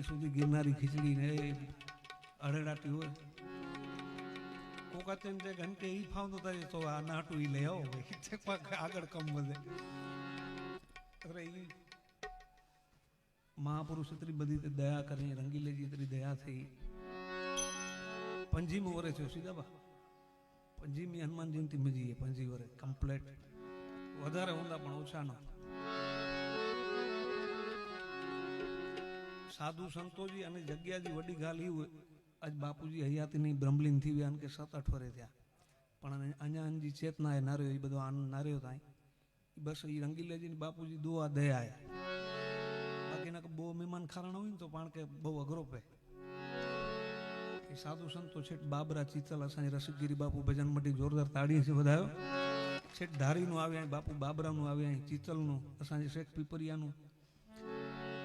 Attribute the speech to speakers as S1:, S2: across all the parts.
S1: સુધી ગિરનારી ખીચડી ને અડેડાટી હોય કોકા તેમ તે ઘંટે ઈ ફાવતો થાય તો આ નાટું ઈ લઈ આવો આગળ કમ વધે અરે ઈ મહાપુરુષ એટલી બધી દયા કરી રંગીલેજી એટલી દયા થઈ પંજીમું વરે થયો સીધાબા પંજીમી હનુમાન જયંતિ મજી પંજી વરે કમ્પ્લેટ વધારે ઊંડા પણ ઓછા ન સાધુ સંતોજી અને જગ્યાજી વડી ગાલી હોય આજ બાપુજી હયાતીની બ્રહ્મલીન થી વ્યાન કે 7-8 વર્ષ થયા પણ અહીંયા ચેતના એ નાર્યો એ બધો આનંદ નાર્યો થાય બસ એ રંગીલેજી બાપુજી દુઆ દયા બાકીના બહુ મહેમાન ખારણ હોય ને તો પણ કે બહુ અઘરો પે સાધુ સંતો છેટ બાબરા ચિતલ અસાંજે રસિકગીરી બાપુ ભજન મટી જોરદાર તાળી છે બધાયો છેટ ધારીનું આવ્યા બાપુ બાબરાનું આવ્યા ચિતલનું અસાંજે શેખ પીપરિયાનું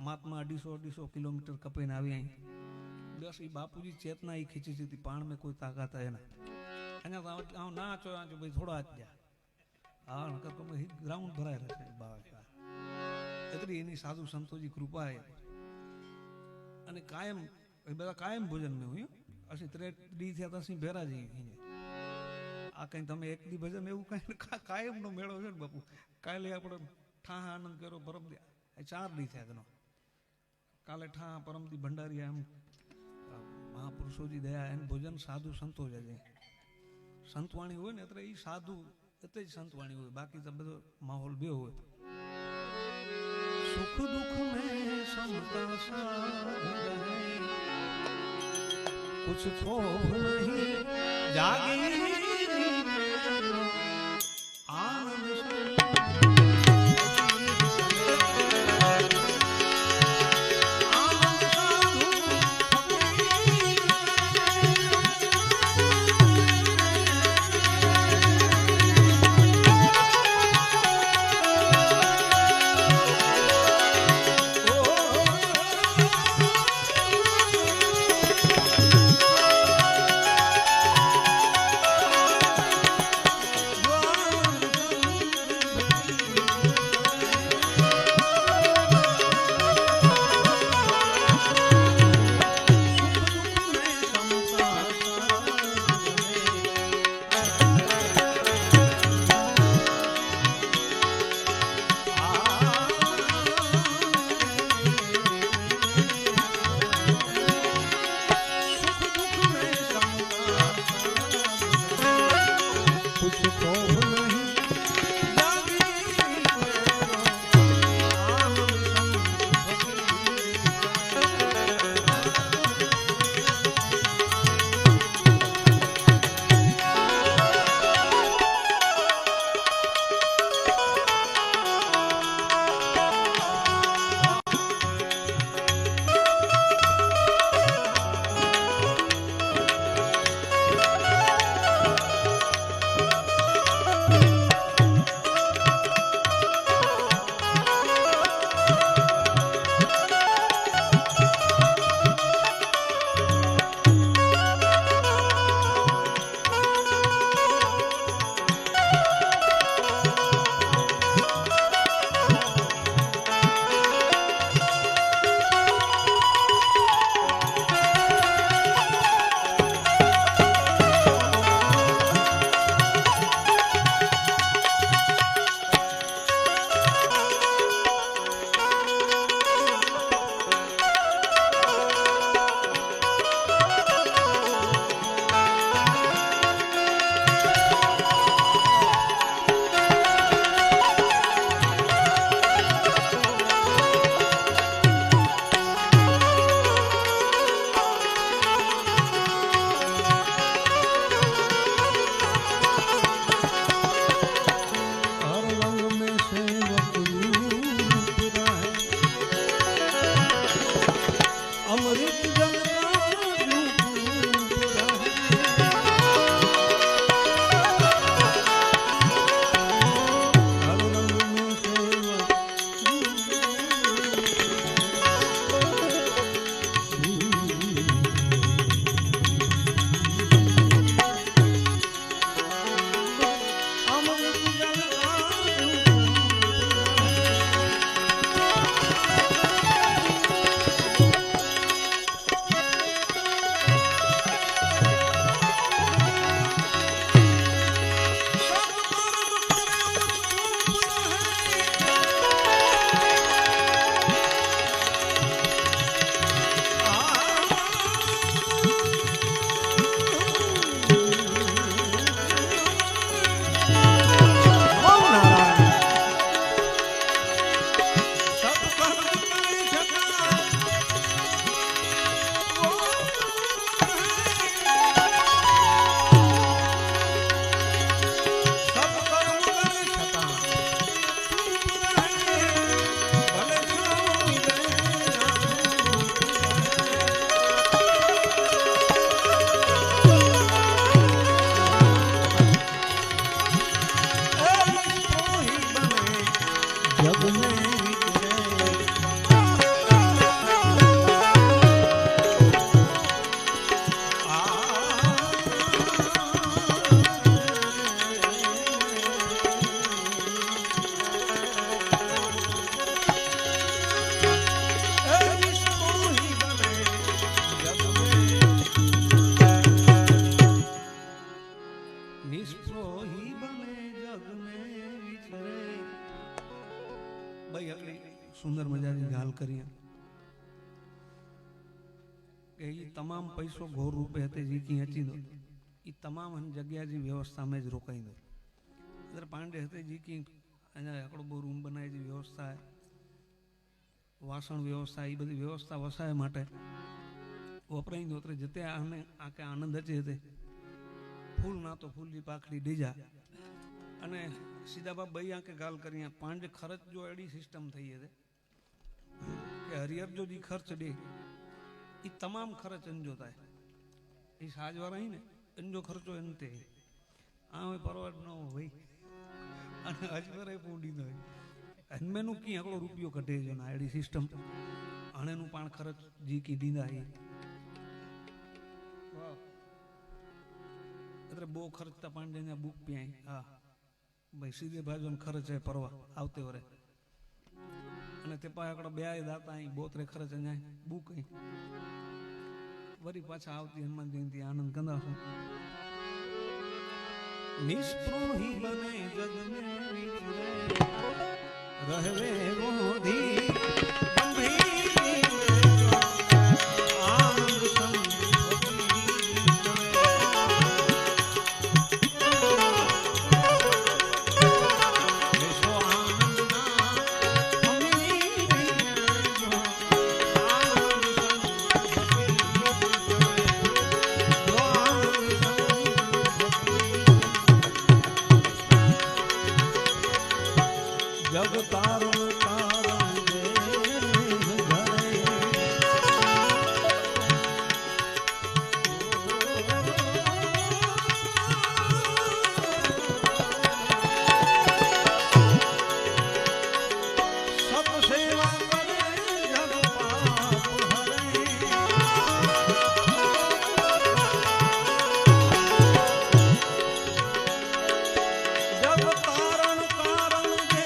S1: મહાત્મા 250 કિલોમીટર કપીને આવ્યા બસ એ બાપુજી ચેતના એ ખીચી હતી પાણ મેં કોઈ તાકાત હે ના અહીંયા ના ચો ભાઈ થોડા હાથ ગયા હા નકર તો ગ્રાઉન્ડ ભરાય રહેશે બાવા એટલી એની સાધુ સંતોજી કૃપા હે અને કાયમ એ બધા કાયમ ભોજન મેં હું અસી 3 દી થયા તો ਅਸੀਂ ભેરા જઈએ આ કઈ તમે એક દી ભજન એવું કઈ કાયમ નો મેળો છે ને બાપુ કાલે આપણે ઠાહ આનંદ કર્યો પરમ દી 4 દી થયા તેનો કાલે ઠા પરમદી ભંડારી એમ મહાપુરુષોજી દયા એમ ભોજન સાધુ સંતો જ સંતવાણી હોય ને એટલે એ સાધુ એટલે જ સંતવાણી હોય બાકી તો બધો માહોલ બે હોય સુખ દુઃખ મેં સમતા સાથ રહે कुछ थोड़ नहीं जागी જગ में નિષ્પ્રોહી બને જગ મેં વિચરે. ભાઈ આટલી સુંદર મજાની ગાલ કરી કે એ તમામ પૈસો ઘોર રૂપે હતી જે કી અચી દો એ તમામ જગ્યા જે વ્યવસ્થા में જ રોકાઈ દો. અદર પાંડે હતી જે કી અહીંયા આકડો બહુ રૂમ બનાવી જે વ્યવસ્થા વાસણ વ્યવસ્થા એ બધી વ્યવસ્થા વસાય માટે વપરાઈ દો એટલે જતે આને આ કે આનંદ અચે હતી ફૂલ ના તો ફૂલની પાખડી ડીજા અને સીધા બાપ ભાઈ આંકે ગાલ કરી પાંચ ખર્ચ જો એડી સિસ્ટમ થઈ છે કે હરિહર જો જી ખર્ચ દે એ તમામ ખર્ચ અંજો થાય એ સાજવાળા ને અંજો ખર્ચો અંતે આ હોય પરવાડ ન હોય ભાઈ અને અજવરાય પૂંડી ન હોય હનમેનું કી આકડો રૂપિયો કઢે છે ને એડી સિસ્ટમ આણેનું પણ ખર્ચ જી કી દીધા એ એટલે બહુ ખર્ચતા પાંડે બુક પ્યાય હા ભાઈ સીધે બાજુ ખર્ચ હે પરવા આવતે વરે અને તે પાસે આકડો બે દાતા અહીં બોતરે ખર્ચ અહીંયા બુક અહીં વરી પાછા આવતી હનુમાન જયંતિ આનંદ કંદાશું. નિષ્પ્રોહી બને જગ મેં વિચરે रहवे मोधी जग तारण तारण दे घरे सब सेवा करे जग पाप हरे जग तारण तारण दे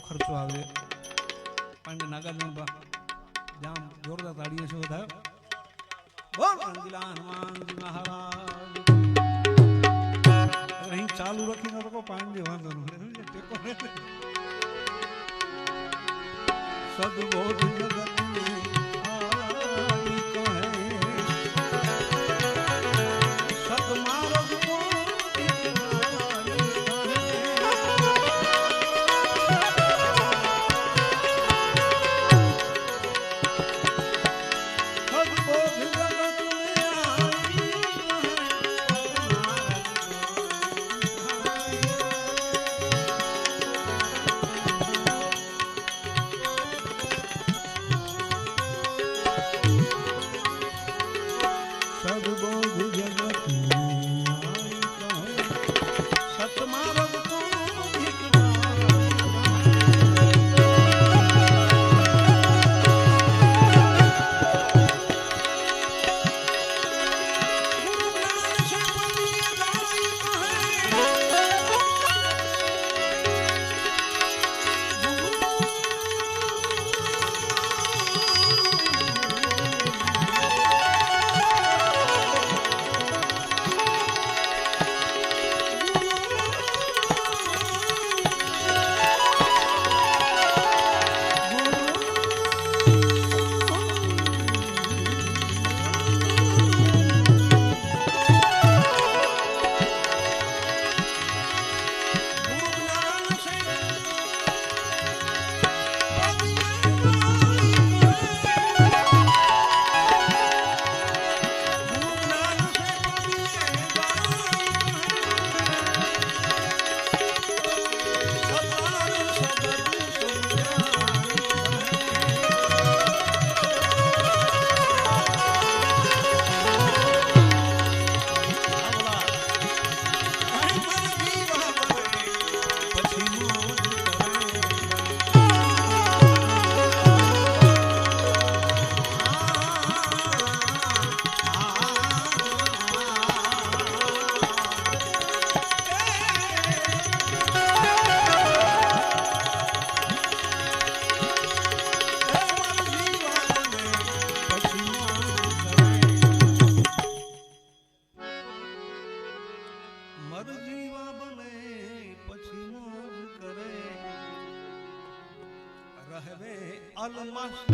S1: ખર્ચો આવે. પાંડે નાગાર્જુન જામ જોરદાર તાળીઓ છે બધા. બોલ રંગીલા હનુમાનજી મહારાજ. અહીં ચાલુ રાખીને તો પાંડે વાંધો નહીં. સદબોધ જગત रहवे अलमस्त